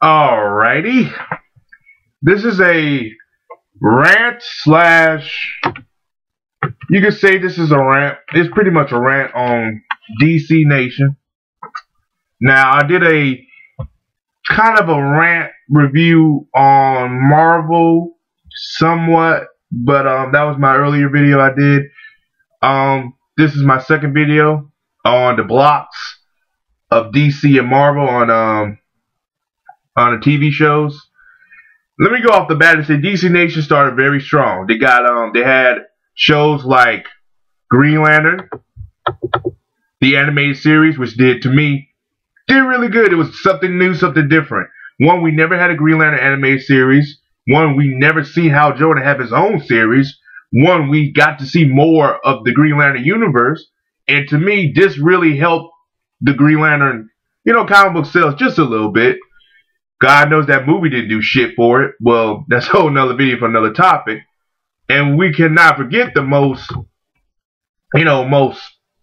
Alrighty. This is a rant slash, you could say this is a rant. It's pretty much a rant on DC Nation. Now, I did a kind of a rant review on Marvel somewhat, but that was my earlier video I did. This is my second video on the blocks of DC and Marvel on the TV shows. Let me go off the bat and say DC Nation started very strong. They got they had shows like Green Lantern, the animated series, which did really good. It was something new, something different. One, we never had a Green Lantern animated series. One, we never see Hal Jordan have his own series. One, we got to see more of the Green Lantern universe. And to me, this really helped the Green Lantern, comic book sales just a little bit. God knows that movie didn't do shit for it. Well, that's a whole nother video for another topic. And we cannot forget the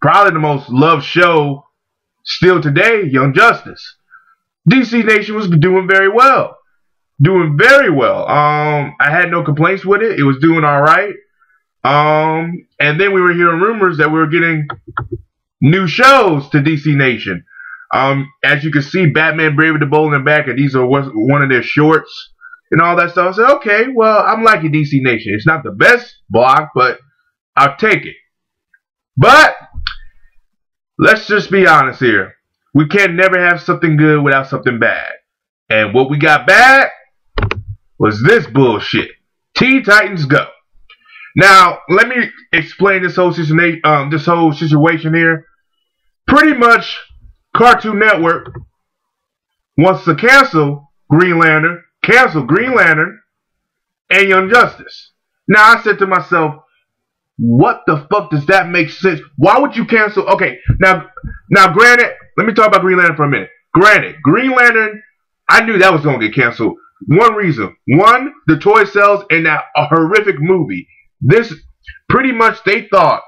probably the most loved show still today, Young Justice. DC Nation was doing very well. Doing very well. I had no complaints with it. It was doing alright. And then we were hearing rumors that we were getting new shows to DC Nation. As you can see, Batman Brave and the Bold and Back, and these are one of their shorts and all that stuff. I said, okay, well, I'm liking DC Nation. It's not the best block, but I'll take it. But let's just be honest here. We can never have something good without something bad. And what we got bad was this bullshit. Teen Titans Go. Now, let me explain this whole situation here. Pretty much, Cartoon Network wants to cancel Green Lantern, and Young Justice. Now, I said to myself, what the fuck does that make sense? Why would you cancel? Okay, now granted, let me talk about Green Lantern for a minute. Granted, Green Lantern, I knew that was going to get canceled. One reason. One, the toy sales and that horrific movie. This, pretty much they thought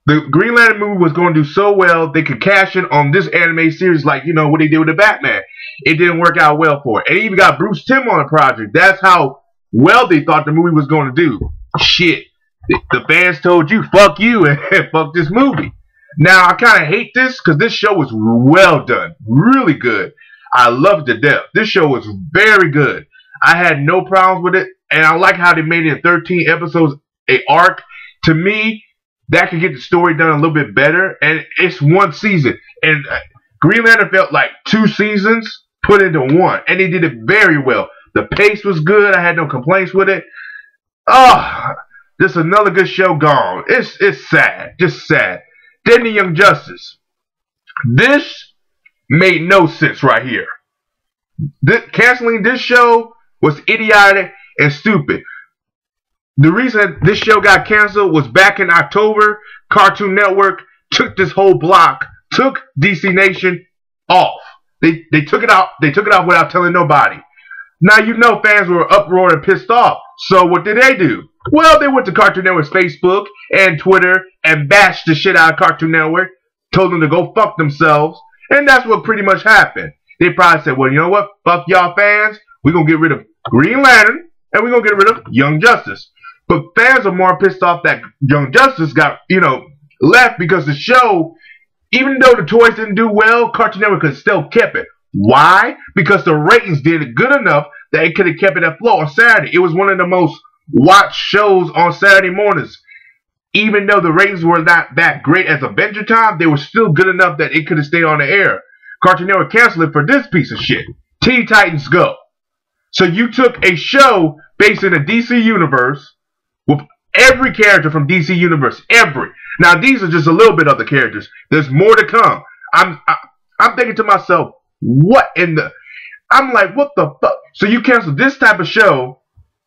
the Green Lantern movie was going to do so well they could cash in on this anime series like, what they did with the Batman. It didn't work out well for it. And even got Bruce Timm on the project. That's how well they thought the movie was going to do. Shit. The fans told you, fuck you, and fuck this movie. Now, I kind of hate this because this show was well done. Really good. I loved it to death. This show was very good. I had no problems with it. And I like how they made it in 13 episodes, an arc. To me, that could get the story done a little bit better. And it's one season. And Green Lantern felt like 2 seasons put into one. And they did it very well. The pace was good. I had no complaints with it. Oh, just another good show gone. It's sad. Just sad. Then the Young Justice. This made no sense right here. Canceling this show was idiotic and stupid. The reason this show got canceled was back in October, Cartoon Network took this whole block, took DC Nation off. They took it out. They took it off without telling nobody. Now fans were uproar and pissed off. So what did they do? Well, they went to Cartoon Network's Facebook and Twitter and bashed the shit out of Cartoon Network, told them to go fuck themselves, and that's what pretty much happened. They probably said, well, you know what? Fuck y'all fans. We're going to get rid of Green Lantern, and we're going to get rid of Young Justice. But fans are more pissed off that Young Justice got, left because the show, even though the toys didn't do well, Cartoon Network could still keep it. Why? Because the ratings did it good enough that it could have kept it afloat on Saturday. It was one of the most watched shows on Saturday mornings. Even though the ratings were not that great as Adventure Time, they were still good enough that it could have stayed on the air. Cartoon Network canceled it for this piece of shit. Teen Titans Go. So you took a show based in the DC universe with every character from DC universe. Every. Now these are just a little bit of the characters. There's more to come. I'm thinking to myself, what in the... I'm like, what the fuck? So you canceled this type of show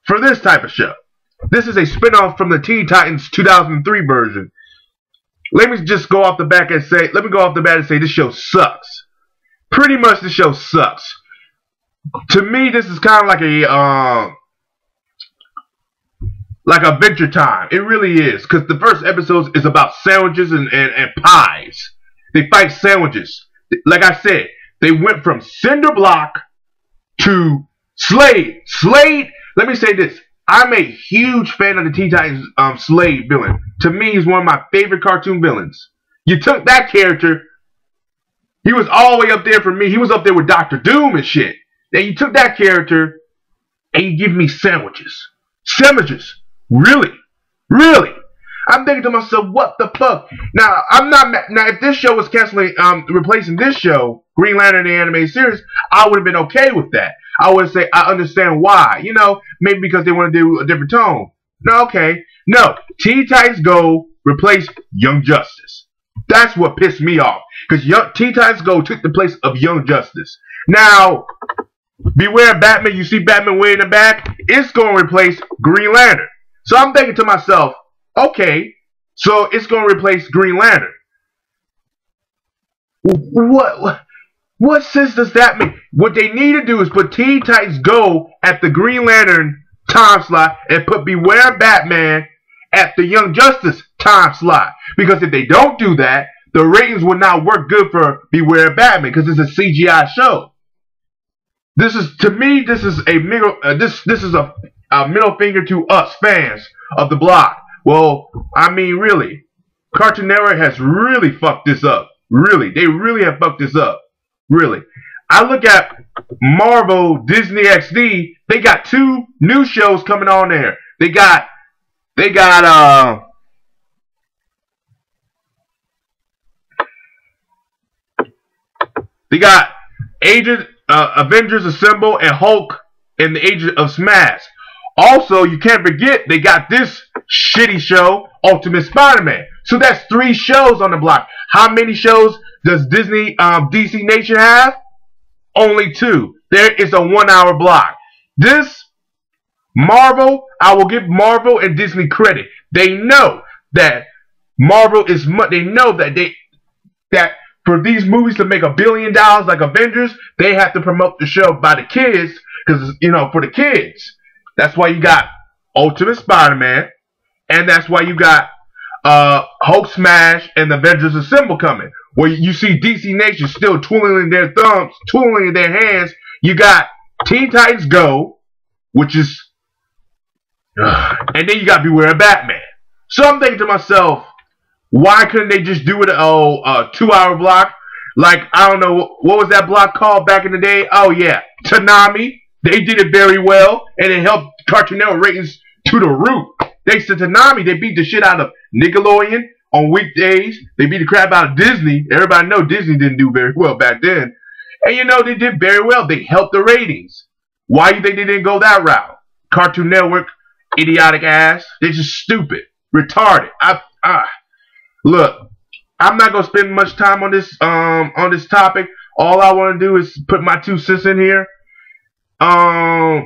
for this type of show. This is a spinoff from the Teen Titans 2003 version. Let me just go off the bat and say, this show sucks. Pretty much this show sucks. To me, this is kind of like Adventure Time. It really is. Because the first episode is about sandwiches and pies. They fight sandwiches. Like I said, they went from cinder block to Slade. Slade, let me say this. I'm a huge fan of the Teen Titans Slade villain. To me, he's one of my favorite cartoon villains. You took that character, he was all the way up there for me. He was up there with Dr. Doom and shit. Then you took that character and you give me sandwiches. Sandwiches. Really? Really? I'm thinking to myself, what the fuck? Now, I'm not mad. Now, if this show was canceling, replacing this show, Green Lantern, the animated series, I would have been okay with that. I would say, I understand why. You know, maybe because they want to do a different tone. No, okay. No. Teen Titans Go replace Young Justice. That's what pissed me off. Because Teen Titans Go took the place of Young Justice. Now, Beware Batman, you see Batman way in the back, it's going to replace Green Lantern. So I'm thinking to myself, okay, so it's going to replace Green Lantern. What sense does that make? What they need to do is put Teen Titans Go at the Green Lantern time slot and put Beware Batman at the Young Justice time slot. Because if they don't do that, the ratings will not work good for Beware Batman because it's a CGI show. This is, to me, this is a middle, this is a middle finger to us fans of the block. Well, I mean, really, Cartoon Network has really fucked this up. Really, they really have fucked this up. Really, I look at Marvel, Disney XD. They got 2 new shows coming on there. They got Avengers Assemble and Hulk and the Age of Smash. Also, you can't forget they got this shitty show, Ultimate Spider-Man. So that's 3 shows on the block. How many shows does Disney, DC Nation have? Only 2. There is a 1-hour block. This Marvel, I will give Marvel and Disney credit. They know that Marvel is. They know that for these movies to make $1 billion like Avengers, they have to promote the show by the kids, because for the kids. That's why you got Ultimate Spider-Man, and that's why you got Hulk Smash and the Avengers Assemble coming. Where you see DC Nation still twiddling their thumbs, twiddling their hands. You got Teen Titans Go, which is, and then you got Beware Batman. So I'm thinking to myself, why couldn't they just do it a 2-hour block? Like, I don't know, what was that block called back in the day? Oh yeah, Toonami. They did it very well, and it helped Cartoon Network ratings to the roof. Thanks to Toonami, they beat the shit out of Nickelodeon on weekdays. They beat the crap out of Disney. Everybody know Disney didn't do very well back then. And they did very well. They helped the ratings. Why do you think they didn't go that route? Cartoon Network, idiotic ass. They're just stupid, retarded. Look, I'm not gonna spend much time on this topic. All I want to do is put my 2 cents in here. I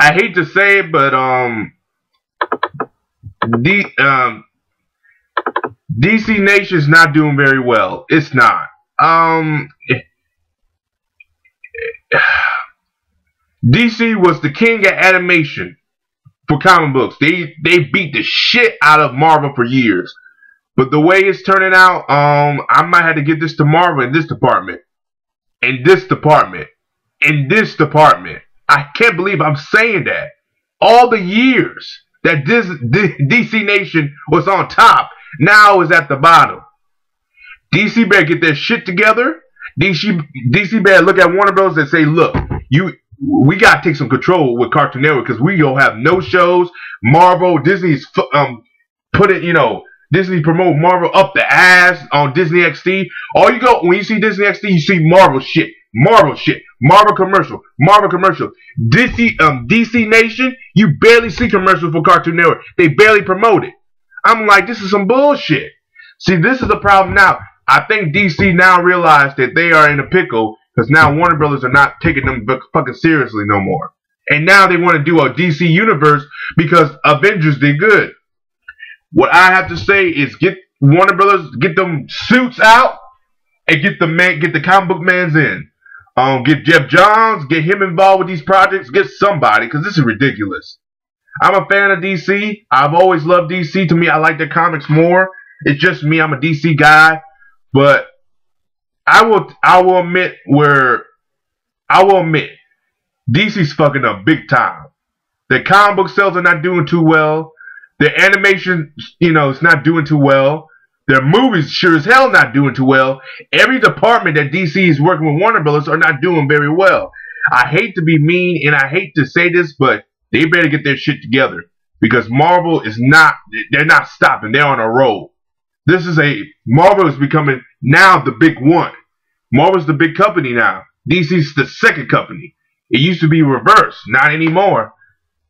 hate to say it, but DC Nation's not doing very well. It's not. DC was the king at animation for comic books. They beat the shit out of Marvel for years. But the way it's turning out, I might have to give this to Marvel in this department. In this department. In this department. I can't believe I'm saying that. All the years that DC Nation was on top, now is at the bottom. DC better get their shit together. DC better look at Warner Bros. And say, look, we got to take some control with Cartoon Network, because we don't have no shows. Marvel, Disney's Disney promote Marvel up the ass on Disney XD. When you see Disney XD, you see Marvel shit. Marvel shit. Marvel commercial. Marvel commercial. DC Nation, you barely see commercials for Cartoon Network. They barely promote it. I'm like, this is some bullshit. See, this is the problem now. I think DC now realized that they are in a pickle, because now Warner Brothers are not taking them fucking seriously no more. And now they want to do a DC universe because Avengers did good. What I have to say is, get Warner Brothers, get them suits out, and get the comic book mans in. Get Jeff Johns, get him involved with these projects, get somebody, because this is ridiculous. I'm a fan of DC. I've always loved DC. To me, I like their comics more. It's just me. I'm a DC guy. But I will admit where I will admit, DC's fucking up big time. The comic book sales are not doing too well. The animation, it's not doing too well. Their movies sure as hell not doing too well. Every department that DC is working with Warner Brothers are not doing very well. I hate to be mean and I hate to say this, but they better get their shit together. Because Marvel is they're not stopping. They're on a roll. Marvel is becoming now the big one. Marvel's the big company now. DC's the second company. It used to be reversed. Not anymore.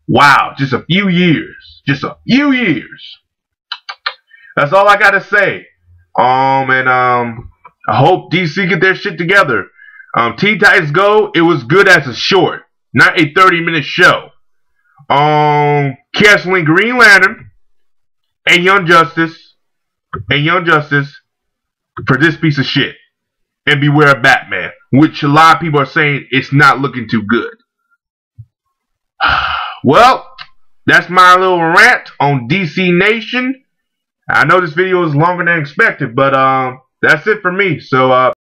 Wow, just a few years. Just a few years. That's all I gotta say. I hope DC get their shit together. Teen Titans Go, it was good as a short, not a 30-minute show. Canceling Green Lantern and Young Justice for this piece of shit. And Beware of Batman, which a lot of people are saying it's not looking too good. Well, that's my little rant on DC Nation. I know this video is longer than expected, but that's it for me. So